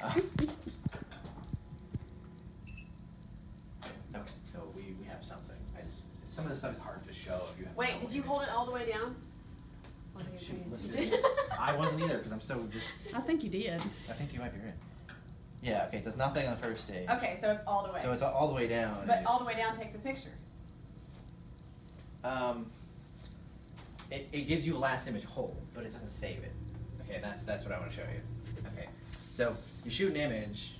Okay, so we have something. Some of this stuff is hard to show if you have. Wait, did you hold it all the way down? I wasn't either because I'm so just. I think you did. I think you might be right. Yeah. Okay. It does nothing on the first stage. Okay, so it's all the way. So it's all the way down. But all the way down takes a picture. It gives you a last image hold, but it doesn't save it. Okay, that's what I want to show you. Okay, so you shoot an image,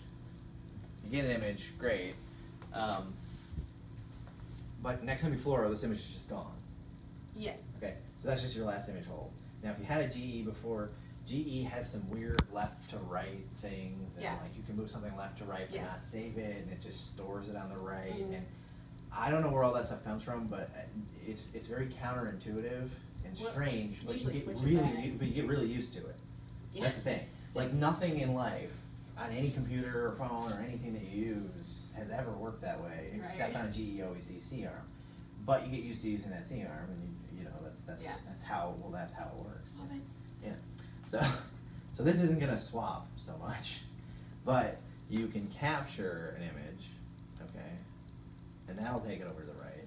you get an image, great. But next time you fluoro, this image is just gone. Yes. Okay, so that's just your last image hold. Now, if you had a GE before, GE has some weird left to right things, and like you can move something left to right but not save it, and it just stores it on the right. And I don't know where all that stuff comes from, but it's very counterintuitive and strange. But you get really used to it. Yeah. That's the thing. Like nothing in life, on any computer or phone or anything that you use, has ever worked that way, except on a GE OEC C arm. But you get used to using that C arm, and you know that's how it works. Yeah. So this isn't gonna swap so much, but you can capture an image, okay, and that'll take it over to the right.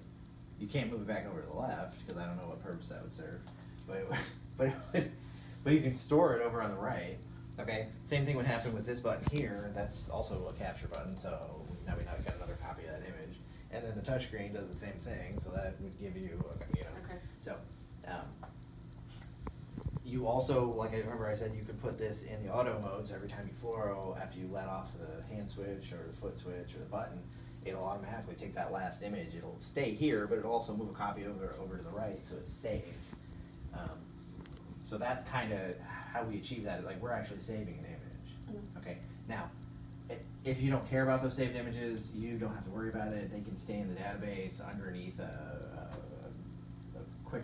You can't move it back over to the left because I don't know what purpose that would serve, but you can store it over on the right. Okay. Same thing would happen with this button here. That's also a capture button. So now we got another copy of that image, and then the touchscreen does the same thing. So that would give you, Okay. So. You also, like I remember I said, you could put this in the auto mode, so every time you fluoro, after you let off the hand switch or the foot switch or the button, it'll automatically take that last image. It'll stay here, but it'll also move a copy over to the right, so it's saved. So that's kind of how we achieve that. Like we're actually saving an image. Okay. Now, if you don't care about those saved images, you don't have to worry about it. They can stay in the database underneath a quick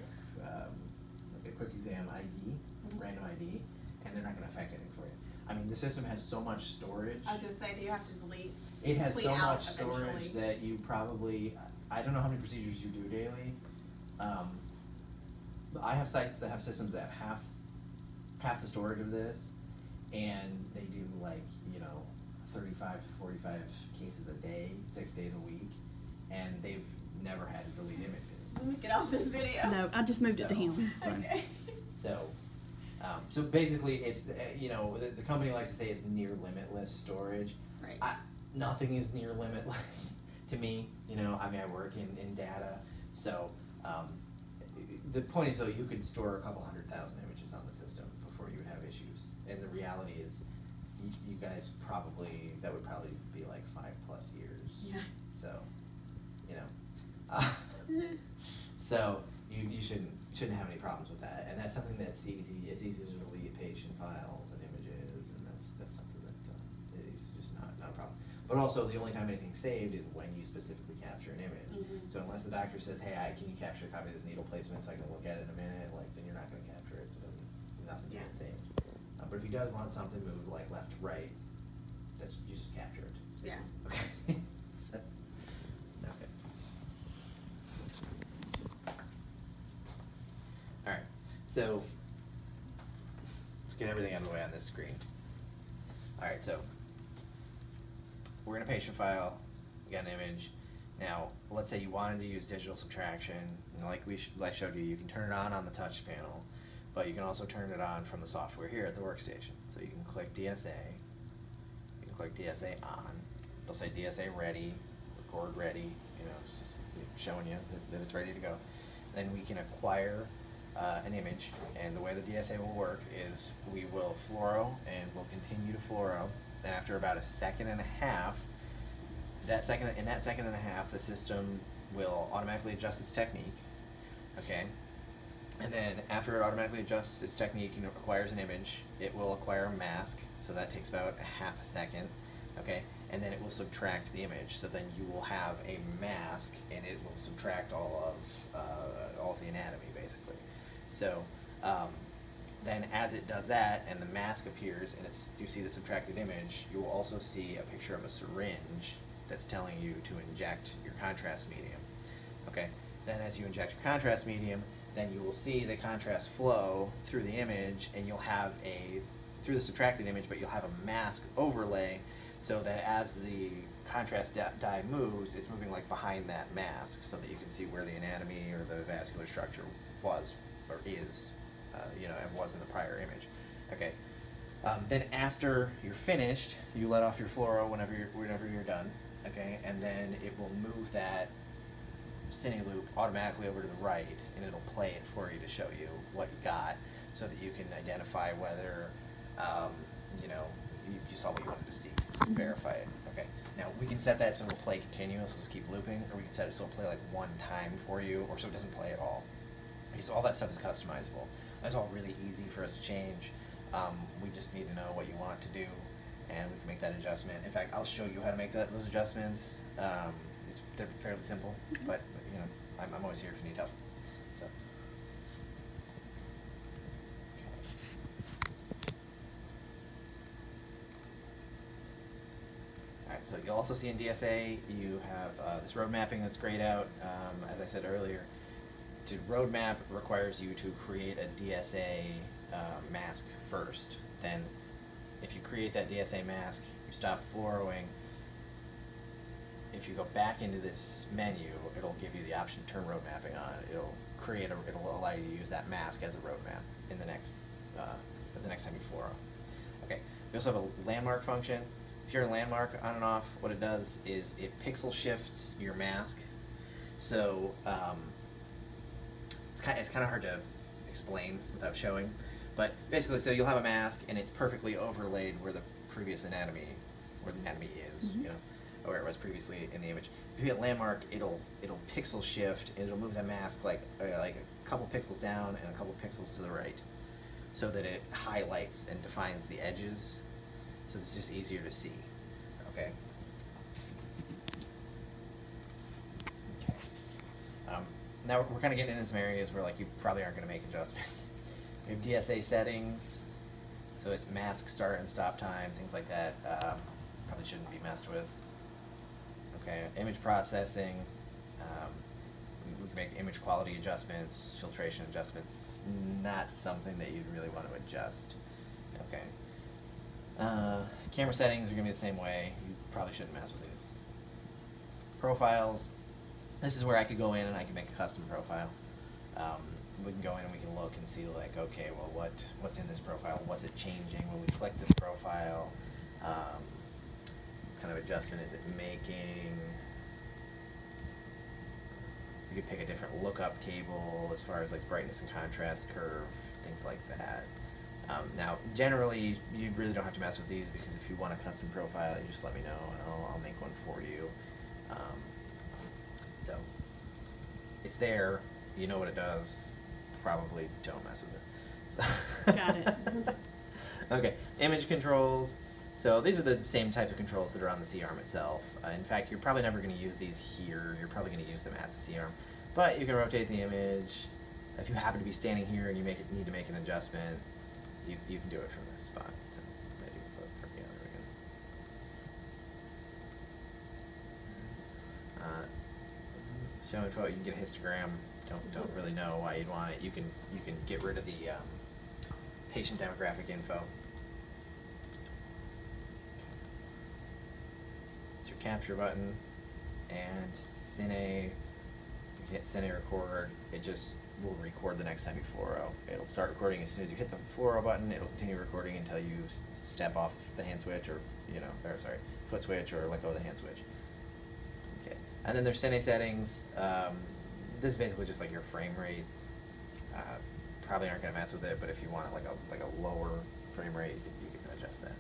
exam ID, random ID, and they're not going to affect anything for you. I mean, the system has so much storage. I was going to say, do you have to delete? It has so much storage that you probably, I don't know how many procedures you do daily. I have sites that have systems that have half the storage of this, and they do 35 to 45 cases a day, 6 days a week, and they've never had to delete images. Let me get off this video. No, I just moved it to him. Okay. So basically, it's the company likes to say it's near limitless storage. Right. Nothing is near limitless to me. I mean, I work in data, so the point is though you could store a couple 100,000 images on the system before you would have issues. And the reality is, you guys that would probably be like 5+ years. Yeah. So, so you shouldn't have any problems with that, and that's something that's easy. It's easy to delete patient files and images, and that's something that is just not a problem. But also, the only time anything's saved is when you specifically capture an image. So unless the doctor says, "Hey, can you capture a copy of this needle placement so I can look at it in a minute?" then you're not going to capture it. So nothing's getting saved. But if he does want something moved like left to right, you just capture it. Yeah. Okay. Okay. All right. So let's get everything out of the way on this screen. All right. So we're in a patient file. We got an image. Now, let's say you wanted to use digital subtraction, and like I showed you, you can turn it on the touch panel, but you can also turn it on from the software here at the workstation. So you can click DSA. You can click DSA on. It'll say DSA ready, record ready. It's just showing you that it's ready to go. Then we can acquire an image, and the way the DSA will work is we will fluoro, and we'll continue to fluoro. Then after about a second and a half, in that second and a half, the system will automatically adjust its technique. Okay. And then after it automatically adjusts its technique and acquires an image, it will acquire a mask, so that takes about a half a second, okay? And then it will subtract the image, so then you will have a mask, and it will subtract all of the anatomy, basically. So then as it does that, and the mask appears, and you see the subtracted image, you will also see a picture of a syringe that's telling you to inject your contrast medium, okay? Then as you inject your contrast medium, then you will see the contrast flow through the image, and you'll have a through the subtracted image, but you'll have a mask overlay so that as the contrast dye moves, it's moving like behind that mask so that you can see where the anatomy or the vascular structure was or is, and was in the prior image. Okay. Then after you're finished, you let off your fluoro whenever you're done. Okay, and then it will move that cine loop automatically over to the right, and it'll play it for you to show you what you got, so that you can identify whether you saw what you wanted to see, verify it. Okay. Now we can set that so it'll play continuous, so just keep looping, or we can set it so it'll play like one time for you, or so it doesn't play at all. Okay, so all that stuff is customizable. That's all really easy for us to change. We just need to know what you want to do, and we can make that adjustment. In fact, I'll show you how to make those adjustments. They're fairly simple, but I'm always here if you need help. So. Alright, so you'll also see in DSA you have this road mapping that's grayed out. As I said earlier, to road map requires you to create a DSA mask first. Then if you create that DSA mask, you stop fluoroing. If you go back into this menu, it'll give you the option to turn road mapping on. It'll allow you to use that mask as a road map in the next time you fluoro. Okay. We also have a landmark function. If you're a landmark on and off, what it does is it pixel shifts your mask. So it's kind of hard to explain without showing, but basically, so you'll have a mask and it's perfectly overlaid where the previous anatomy, where the anatomy is, or where it was previously in the image. If you hit landmark, it'll pixel shift and it'll move the mask like a couple pixels down and a couple pixels to the right, so that it highlights and defines the edges, so it's just easier to see. Okay. Okay. Now we're kind of getting into some areas where you probably aren't going to make adjustments. We have DSA settings, so it's mask start and stop time, things like that. Probably shouldn't be messed with. Okay, image processing. We can make image quality adjustments, filtration adjustments. Not something that you'd really want to adjust. Okay. Camera settings are going to be the same way. You probably shouldn't mess with these. Profiles. This is where I could go in and I can make a custom profile. We can go in and we can look and see okay, well, what's in this profile? What's it changing when we click this profile? What kind of adjustment is it making? You could pick a different lookup table as far as brightness and contrast curve, things like that. Now, generally, you really don't have to mess with these, because if you want a custom profile, you just let me know and I'll make one for you. So it's there. You know what it does. Probably don't mess with it. So Got it. Okay, image controls. So these are the same type of controls that are on the C-arm itself. In fact, you're probably never going to use these here. You're probably going to use them at the C-arm. But you can rotate the image. If you happen to be standing here and you need to make an adjustment, you can do it from this spot. So maybe there we go. Show info. You can get a histogram. Don't really know why you'd want it. You can get rid of the patient demographic info. It's your capture button, and Cine. You can hit Cine record. It just will record the next time you fluoro. It'll start recording as soon as you hit the fluoro button. It'll continue recording until you step off the hand switch, or foot switch, or let go of the hand switch. Okay, and then there's Cine settings. This is basically just your frame rate. Probably aren't going to mess with it, but if you want like a lower frame rate, you can adjust that.